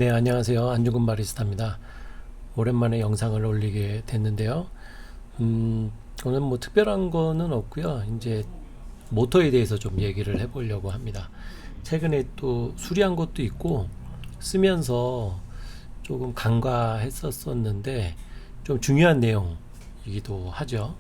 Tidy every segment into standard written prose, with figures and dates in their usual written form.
네, 안녕하세요. 안중근 바리스타입니다. 오랜만에 영상을 올리게 됐는데요. 오늘 뭐 특별한 거는 없고요. 이제 모터에 대해서 좀 얘기를 해보려고 합니다. 최근에 또 수리한 것도 있고 쓰면서 조금 간과했었었는데 좀 중요한 내용이기도 하죠.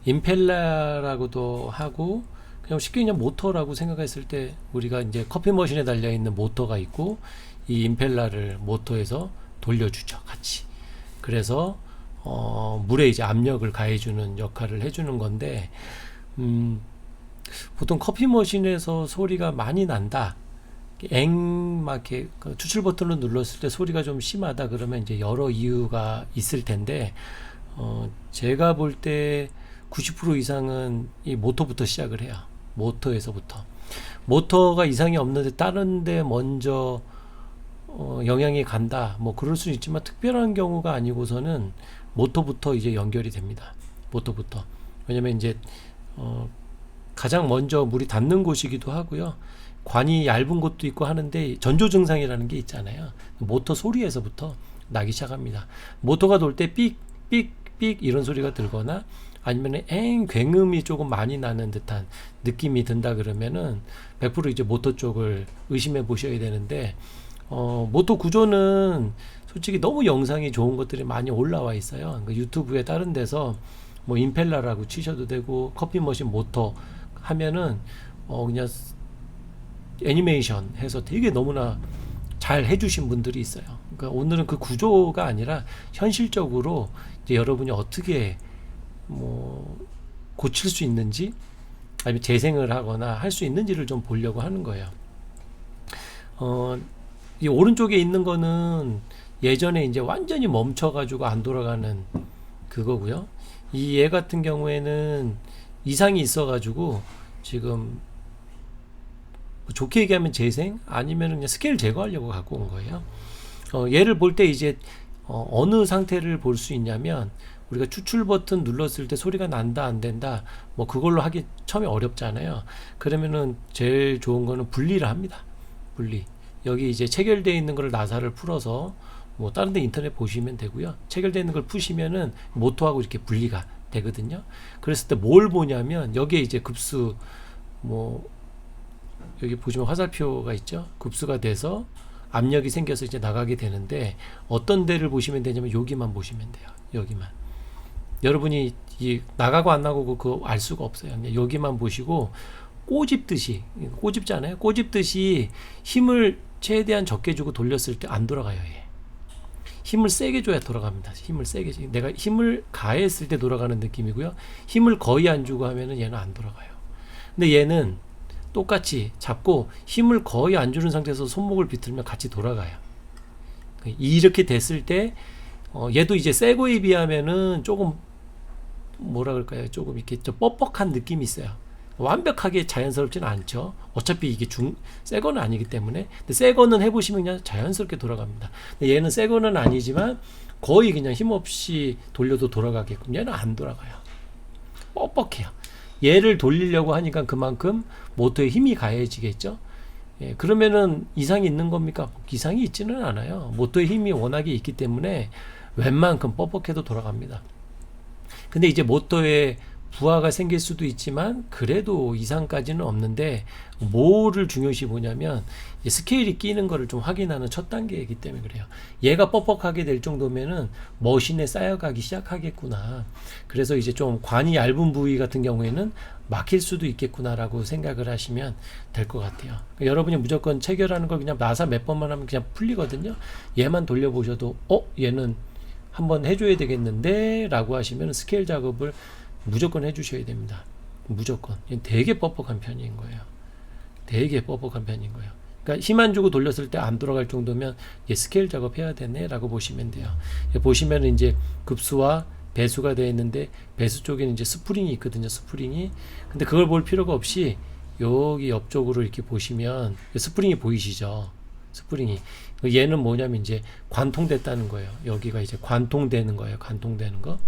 임펠러라고도 하고 그냥 쉽게 그냥 모터라고 생각했을 때 우리가 이제 커피 머신에 달려 있는 모터가 있고 이 임펠러를 모터에서 돌려주죠, 같이. 그래서 물에 이제 압력을 가해주는 역할을 해주는 건데, 보통 커피 머신에서 소리가 많이 난다. 막 이렇게 그 추출 버튼을 눌렀을 때 소리가 좀 심하다 그러면 이제 여러 이유가 있을 텐데, 제가 볼 때 90% 이상은 이 모터부터 시작을 해요. 모터에서부터. 모터가 이상이 없는데 다른데 먼저 영향이 간다. 뭐 그럴 수 있지만 특별한 경우가 아니고서는 모터부터 이제 연결이 됩니다. 모터부터. 왜냐면 이제 가장 먼저 물이 닿는 곳이기도 하고요. 관이 얇은 곳도 있고 하는데 전조 증상이라는 게 있잖아요. 모터 소리에서부터 나기 시작합니다. 모터가 돌 때 삑, 삑, 삑 이런 소리가 들거나 아니면 굉음이 조금 많이 나는 듯한 느낌이 든다 그러면은 100% 이제 모터 쪽을 의심해 보셔야 되는데 모터 구조는 솔직히 너무 영상이 좋은 것들이 많이 올라와 있어요. 그 유튜브에 다른 데서 뭐 임펠러라고 치셔도 되고 커피 머신 모터 하면은 그냥 애니메이션 해서 되게 너무나 잘 해주신 분들이 있어요. 그러니까 오늘은 그 구조가 아니라 현실적으로 이제 여러분이 어떻게 뭐 고칠 수 있는지 아니면 재생을 하거나 할 수 있는지를 좀 보려고 하는 거예요. 이 오른쪽에 있는 거는 예전에 이제 완전히 멈춰가지고 안 돌아가는 그거고요. 이 얘 같은 경우에는 이상이 있어가지고 지금 좋게 얘기하면 재생 아니면 그냥 스케일 제거하려고 갖고 온 거예요. 얘를 볼 때 이제 어느 상태를 볼 수 있냐면 우리가 추출 버튼 눌렀을 때 소리가 난다 안 된다 뭐 그걸로 하기 처음에 어렵잖아요. 그러면은 제일 좋은 거는 분리를 합니다. 분리. 여기 이제 체결되어 있는 거를 나사를 풀어서 뭐 다른 데 인터넷 보시면 되고요. 체결되어 있는 걸 푸시면은 모터하고 이렇게 분리가 되거든요. 그랬을 때 뭘 보냐면 여기에 이제 급수 뭐 여기 보시면 화살표가 있죠. 급수가 돼서 압력이 생겨서 이제 나가게 되는데 어떤 데를 보시면 되냐면 여기만 보시면 돼요. 여기만. 여러분이 이 나가고 안 나가고 그거 알 수가 없어요. 그냥 여기만 보시고 꼬집듯이 꼬집잖아요. 꼬집듯이 힘을 최대한 적게 주고 돌렸을 때 안 돌아가요. 얘. 힘을 세게 줘야 돌아갑니다. 힘을 세게 내가 힘을 가했을 때 돌아가는 느낌이고요. 힘을 거의 안 주고 하면은 얘는 안 돌아가요. 근데 얘는 똑같이 잡고 힘을 거의 안 주는 상태에서 손목을 비틀면 같이 돌아가요. 이렇게 됐을 때 얘도 이제 새 거에 비하면은 조금 뭐라 그럴까요? 조금 이렇게 좀 뻑뻑한 느낌이 있어요. 완벽하게 자연스럽지는 않죠. 어차피 이게 새 거는 아니기 때문에. 근데 새 거는 해보시면 그냥 자연스럽게 돌아갑니다. 근데 얘는 새 거는 아니지만 거의 그냥 힘없이 돌려도 돌아가게끔 얘는 안 돌아가요. 뻑뻑해요. 얘를 돌리려고 하니까 그만큼 모터에 힘이 가해지겠죠. 예, 그러면은 이상이 있는 겁니까? 이상이 있지는 않아요. 모터에 힘이 워낙에 있기 때문에 웬만큼 뻑뻑해도 돌아갑니다. 근데 이제 모터에 부하가 생길 수도 있지만 그래도 이상까지는 없는데 뭐를 중요시 보냐면 스케일이 끼는 거를 좀 확인하는 첫 단계이기 때문에 그래요. 얘가 뻑뻑하게 될 정도면은 머신에 쌓여가기 시작하겠구나. 그래서 이제 좀 관이 얇은 부위 같은 경우에는 막힐 수도 있겠구나라고 생각을 하시면 될 것 같아요. 그러니까 여러분이 무조건 체결하는 걸 그냥 나사 몇 번만 하면 그냥 풀리거든요. 얘만 돌려보셔도 얘는 한번 해줘야 되겠는데 라고 하시면 스케일 작업을 무조건 해주셔야 됩니다. 무조건. 되게 뻑뻑한 편인 거예요. 되게 뻑뻑한 편인 거예요. 그러니까 힘 안 주고 돌렸을 때 안 돌아갈 정도면 스케일 작업 해야 되네 라고 보시면 돼요. 보시면 이제 급수와 배수가 되어 있는데 배수 쪽에는 이제 스프링이 있거든요. 스프링이. 근데 그걸 볼 필요가 없이 여기 옆쪽으로 이렇게 보시면 스프링이 보이시죠? 스프링이. 얘는 뭐냐면 이제 관통됐다는 거예요. 여기가 이제 관통되는 거예요. 관통되는 거.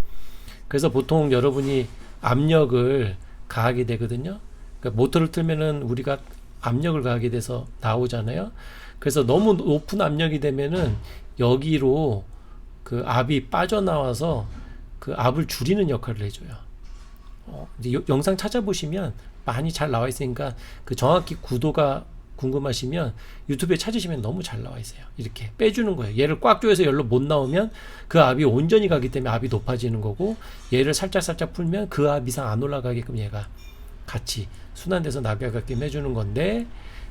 그래서 보통 여러분이 압력을 가하게 되거든요. 그러니까 모터를 틀면은 우리가 압력을 가하게 돼서 나오잖아요. 그래서 너무 높은 압력이 되면은 여기로 그 압이 빠져나와서 그 압을 줄이는 역할을 해줘요. 이제 영상 찾아보시면 많이 잘 나와 있으니까 그 정확히 구도가 궁금하시면 유튜브에 찾으시면 너무 잘 나와 있어요. 이렇게 빼주는 거예요. 얘를 꽉 조여서 열로 못 나오면 그 압이 온전히 가기 때문에 압이 높아지는 거고, 얘를 살짝 풀면 그 압 이상 안 올라가게끔 얘가 같이 순환돼서 나가게끔 해주는 건데,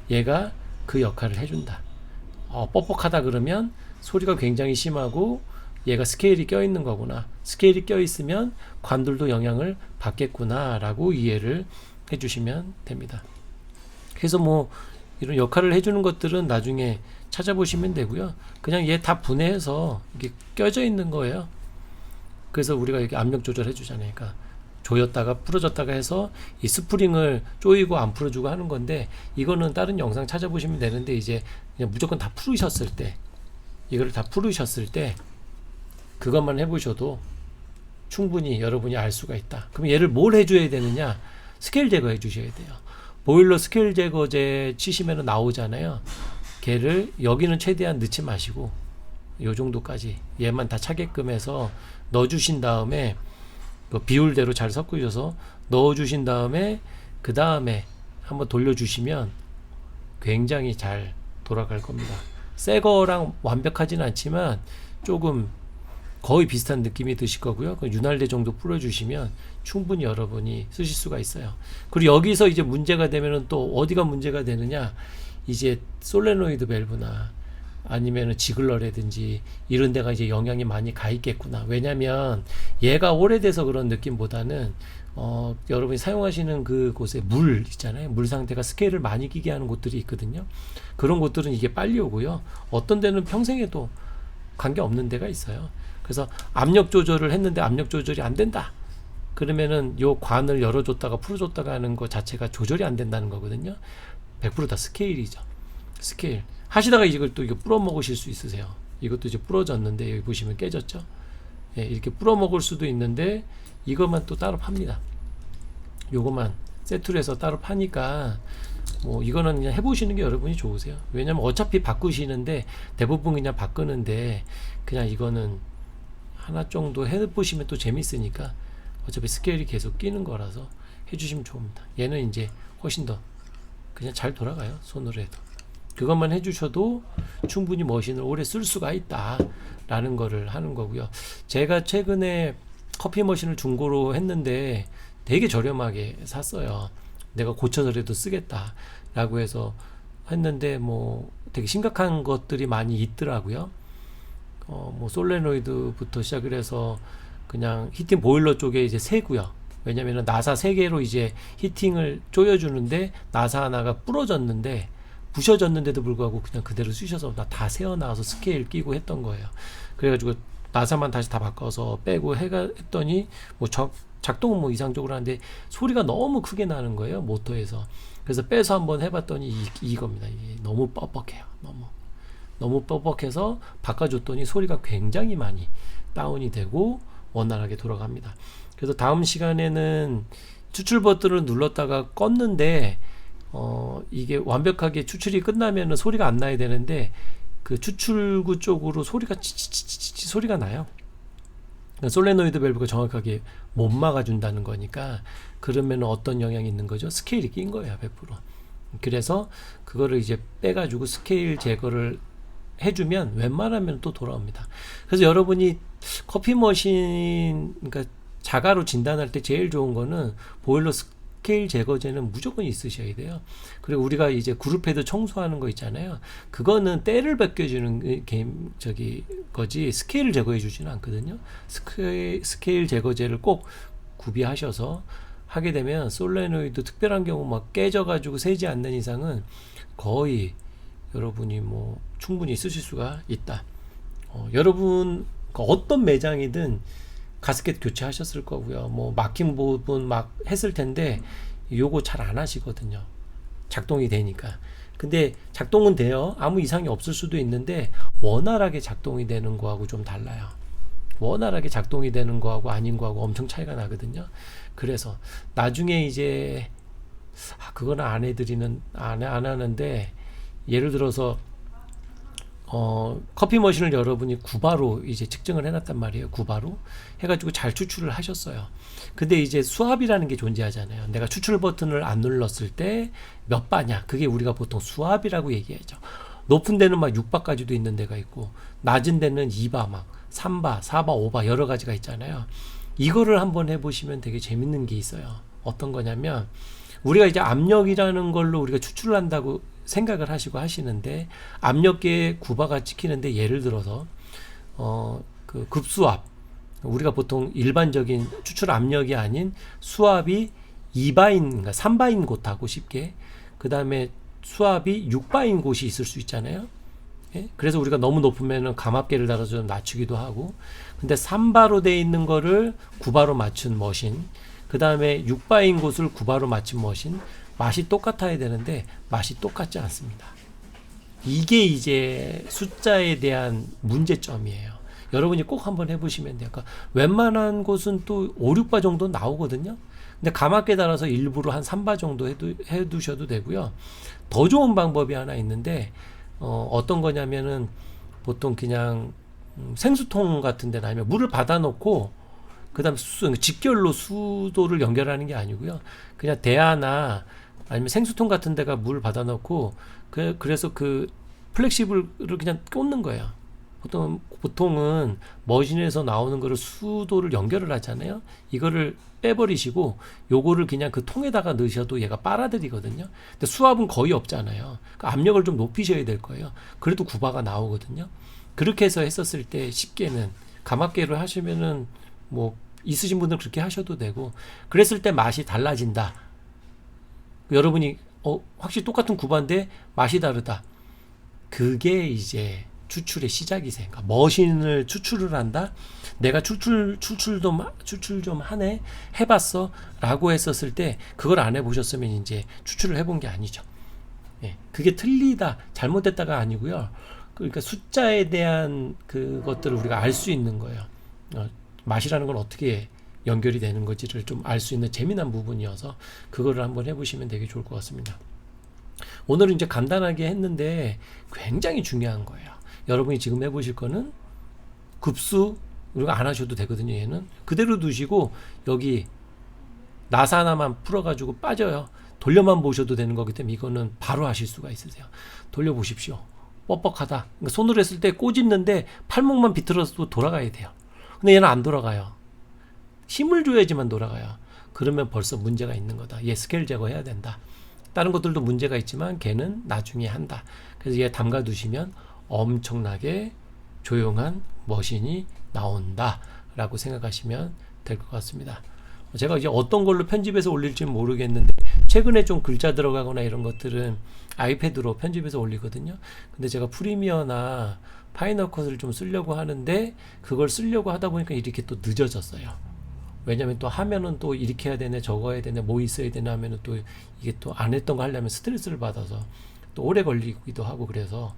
얘가 그 역할을 해준다. 뻑뻑하다 그러면 소리가 굉장히 심하고 얘가 스케일이 껴있는 거구나, 스케일이 껴있으면 관들도 영향을 받겠구나 라고 이해를 해주시면 됩니다. 그래서 뭐 이런 역할을 해주는 것들은 나중에 찾아보시면 되고요. 그냥 얘 다 분해해서 이게 껴져 있는 거예요. 그래서 우리가 이렇게 압력 조절해 주잖아요. 그러니까 조였다가 풀어졌다가 해서 이 스프링을 조이고 안 풀어주고 하는 건데, 이거는 다른 영상 찾아보시면 되는데, 이제 그냥 무조건 다 풀으셨을 때, 이거를 다 풀으셨을 때 그것만 해보셔도 충분히 여러분이 알 수가 있다. 그럼 얘를 뭘 해줘야 되느냐? 스케일 제거해 주셔야 돼요. 보일러 스케일 제거제 치시면 나오잖아요. 걔를 여기는 최대한 넣지 마시고 요 정도까지 얘만 다 차게끔 해서 넣어주신 다음에 그 비율대로 잘 섞으셔서 넣어주신 다음에 그 다음에 한번 돌려주시면 굉장히 잘 돌아갈 겁니다. 새 거랑 완벽하진 않지만 조금 거의 비슷한 느낌이 드실 거고요. 그 윤활대 정도 뿌려주시면 충분히 여러분이 쓰실 수가 있어요. 그리고 여기서 이제 문제가 되면은 또 어디가 문제가 되느냐, 이제 솔레노이드 밸브나 아니면은 지글러라든지 이런 데가 이제 영향이 많이 가 있겠구나. 왜냐면 얘가 오래돼서 그런 느낌보다는 여러분이 사용하시는 그 곳에 물 있잖아요. 물 상태가 스케일을 많이 끼게 하는 곳들이 있거든요. 그런 곳들은 이게 빨리 오고요. 어떤 데는 평생에도 관계 없는 데가 있어요. 그래서 압력 조절을 했는데 압력 조절이 안 된다. 그러면은 요 관을 열어줬다가 풀어줬다가 하는 거 자체가 조절이 안 된다는 거거든요. 100%다 스케일이죠. 스케일. 하시다가 이걸 또 이거 뿌려 먹으실 수 있으세요. 이것도 이제 부러졌는데 여기 보시면 깨졌죠. 예, 이렇게 뿌려 먹을 수도 있는데 이것만 또 따로 팝니다. 요것만 세트로 해서 따로 파니까 뭐 이거는 그냥 해보시는 게 여러분이 좋으세요. 왜냐면 어차피 바꾸시는데 대부분 그냥 바꾸는데, 그냥 이거는 하나 정도 해보시면 또 재밌으니까 어차피 스케일이 계속 끼는 거라서 해주시면 좋습니다. 얘는 이제 훨씬 더 그냥 잘 돌아가요. 손으로 해도. 그것만 해주셔도 충분히 머신을 오래 쓸 수가 있다 라는 거를 하는 거고요. 제가 최근에 커피 머신을 중고로 했는데 되게 저렴하게 샀어요. 내가 고쳐서라도 쓰겠다 라고 해서 했는데 뭐 되게 심각한 것들이 많이 있더라고요. 뭐 솔레노이드부터 시작을 해서 그냥 히팅 보일러 쪽에 이제 새고요. 왜냐면은 나사 3개로 이제 히팅을 조여주는데 나사 하나가 부러졌는데, 부셔졌는데도 불구하고 그냥 그대로 쓰셔서 다 새어나와서 스케일 끼고 했던 거예요. 그래가지고 나사만 다시 다 바꿔서 빼고 했더니 뭐 작동은 뭐 이상적으로 하는데 소리가 너무 크게 나는 거예요, 모터에서. 그래서 빼서 한번 해봤더니 이겁니다. 이게 너무 뻑뻑해요. 너무 뻑뻑해서 바꿔줬더니 소리가 굉장히 많이 다운이 되고 원활하게 돌아갑니다. 그래서 다음 시간에는 추출 버튼을 눌렀다가 껐는데 이게 완벽하게 추출이 끝나면 소리가 안 나야 되는데 그 추출구 쪽으로 소리가 치치치치 소리가 나요. 그러니까 솔레노이드 밸브가 정확하게 못 막아준다는 거니까, 그러면 어떤 영향이 있는 거죠? 스케일이 낀 거예요, 100%. 그래서 그거를 이제 빼가지고 스케일 제거를 해주면 웬만하면 또 돌아옵니다. 그래서 여러분이 커피 머신, 그러니까 자가로 진단할 때 제일 좋은 거는 보일러 스케일 제거제는 무조건 있으셔야 돼요. 그리고 우리가 이제 그룹헤드 청소하는 거 있잖아요. 그거는 때를 벗겨주는 거지 스케일을 제거해 주지는 않거든요. 스케일 제거제를 꼭 구비하셔서 하게 되면 솔레노이드 특별한 경우 막 깨져가지고 새지 않는 이상은 거의 여러분이 뭐 충분히 쓰실 수가 있다. 여러분 어떤 매장이든 가스켓 교체하셨을 거고요. 뭐 막힌 부분 막 했을 텐데 요거 잘 안 하시거든요. 작동이 되니까. 근데 작동은 돼요. 아무 이상이 없을 수도 있는데 원활하게 작동이 되는 거하고 좀 달라요. 원활하게 작동이 되는 거하고 아닌 거하고 엄청 차이가 나거든요. 그래서 나중에 이제 그거는 안 하는데, 예를 들어서 커피 머신을 여러분이 구바로 이제 측정을 해놨단 말이에요. 구바로 해가지고 잘 추출을 하셨어요. 근데 이제 수압이라는 게 존재하잖아요. 내가 추출 버튼을 안 눌렀을 때 몇 바냐? 그게 우리가 보통 수압이라고 얘기하죠. 높은 데는 막 6바까지도 있는 데가 있고, 낮은 데는 2바, 막 3바, 4바, 5바 여러 가지가 있잖아요. 이거를 한번 해보시면 되게 재밌는 게 있어요. 어떤 거냐면, 우리가 이제 압력이라는 걸로 우리가 추출을 한다고 생각을 하시고 하시는데, 압력계에 구바가 찍히는데, 예를 들어서 그 급수압, 우리가 보통 일반적인 추출 압력이 아닌 수압이 2바인, 그러니까 3바인 곳하고 쉽게, 그 다음에 수압이 6바인 곳이 있을 수 있잖아요. 예? 그래서 우리가 너무 높으면 감압계를 달아서 좀 낮추기도 하고, 근데 3바로 돼 있는 거를 9바로 맞춘 머신, 그 다음에 6바인 곳을 9바로 맞춘 머신, 맛이 똑같아야 되는데 맛이 똑같지 않습니다. 이게 이제 숫자에 대한 문제점이에요. 여러분이 꼭 한번 해보시면 돼요. 그러니까 웬만한 곳은 또 5, 6바 정도 나오거든요. 근데 감압계 따라서 일부러 한 3바 정도 해두셔도 되고요. 더 좋은 방법이 하나 있는데, 어떤 거냐면은 보통 그냥 생수통 같은 데나 아니면 물을 받아놓고 그 다음에 직결로 수도를 연결하는 게 아니고요. 그냥 대야나 아니면 생수통 같은 데가 물 받아놓고 그래서 그 플렉시블을 그냥 꽂는 거예요. 보통은 머신에서 나오는 거를 수도를 연결을 하잖아요. 이거를 빼버리시고 요거를 그냥 그 통에다가 넣으셔도 얘가 빨아들이거든요. 근데 수압은 거의 없잖아요. 그러니까 압력을 좀 높이셔야 될 거예요. 그래도 9바가 나오거든요. 그렇게 해서 했었을 때 쉽게는 감압계를 하시면은 뭐 있으신 분들 그렇게 하셔도 되고, 그랬을 때 맛이 달라진다. 여러분이 확실히 똑같은 9바인데 맛이 다르다. 그게 이제 추출의 시작이세요. 그러니까 머신을 추출을 한다. 내가 추출 좀 하네, 해봤어 라고 했었을 때 그걸 안 해보셨으면 이제 추출을 해본 게 아니죠. 예, 그게 틀리다, 잘못됐다가 아니고요. 그러니까 숫자에 대한 그것들을 우리가 알 수 있는 거예요. 맛이라는 건 어떻게 연결이 되는 건지를 좀 알 수 있는 재미난 부분이어서 그거를 한번 해보시면 되게 좋을 것 같습니다. 오늘은 이제 간단하게 했는데 굉장히 중요한 거예요. 여러분이 지금 해보실 거는 급수 우리가 안 하셔도 되거든요. 얘는 그대로 두시고 여기 나사 하나만 풀어가지고 빠져요. 돌려만 보셔도 되는 거기 때문에 이거는 바로 하실 수가 있으세요. 돌려보십시오. 뻑뻑하다. 그러니까 손으로 했을 때 꼬집는데 팔목만 비틀어서 돌아가야 돼요. 근데 얘는 안 돌아가요. 힘을 줘야지만 돌아가요. 그러면 벌써 문제가 있는 거다. 얘 스케일 제거해야 된다. 다른 것들도 문제가 있지만 걔는 나중에 한다. 그래서 얘 담가 두시면 엄청나게 조용한 머신이 나온다 라고 생각하시면 될 것 같습니다. 제가 이제 어떤 걸로 편집해서 올릴지는 모르겠는데 최근에 좀 글자 들어가거나 이런 것들은 아이패드로 편집해서 올리거든요. 근데 제가 프리미어나 파이널 컷을 좀 쓰려고 하는데 그걸 쓰려고 하다 보니까 이렇게 또 늦어졌어요. 왜냐면 또 하면은 또 이렇게 해야 되네, 저거 해야 되네, 뭐 있어야 되나 하면은 또 이게 또 안 했던 거 하려면 스트레스를 받아서 또 오래 걸리기도 하고 그래서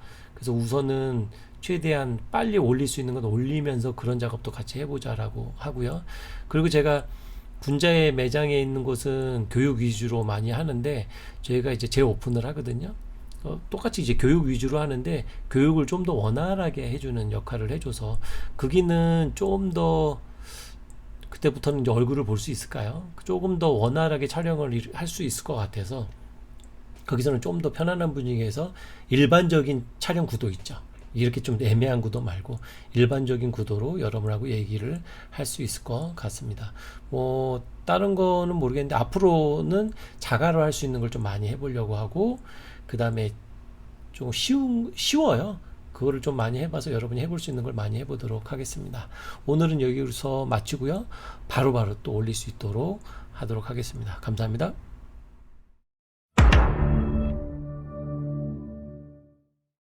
우선은 최대한 빨리 올릴 수 있는 건 올리면서 그런 작업도 같이 해보자라고 하고요. 그리고 제가 군자의 매장에 있는 곳은 교육 위주로 많이 하는데 저희가 이제 재오픈을 하거든요. 똑같이 이제 교육 위주로 하는데 교육을 좀 더 원활하게 해주는 역할을 해줘서 거기는 좀 더 그때부터는 이제 얼굴을 볼 수 있을까요? 조금 더 원활하게 촬영을 할 수 있을 것 같아서 거기서는 좀 더 편안한 분위기에서 일반적인 촬영 구도 있죠. 이렇게 좀 애매한 구도 말고 일반적인 구도로 여러분하고 얘기를 할 수 있을 것 같습니다. 뭐 다른 거는 모르겠는데 앞으로는 자가로 할 수 있는 걸 좀 많이 해보려고 하고 그 다음에 좀 쉬워요. 그거를 좀 많이 해봐서 여러분이 해볼 수 있는 걸 많이 해보도록 하겠습니다. 오늘은 여기서 마치고요. 바로바로 또 올릴 수 있도록 하도록 하겠습니다. 감사합니다.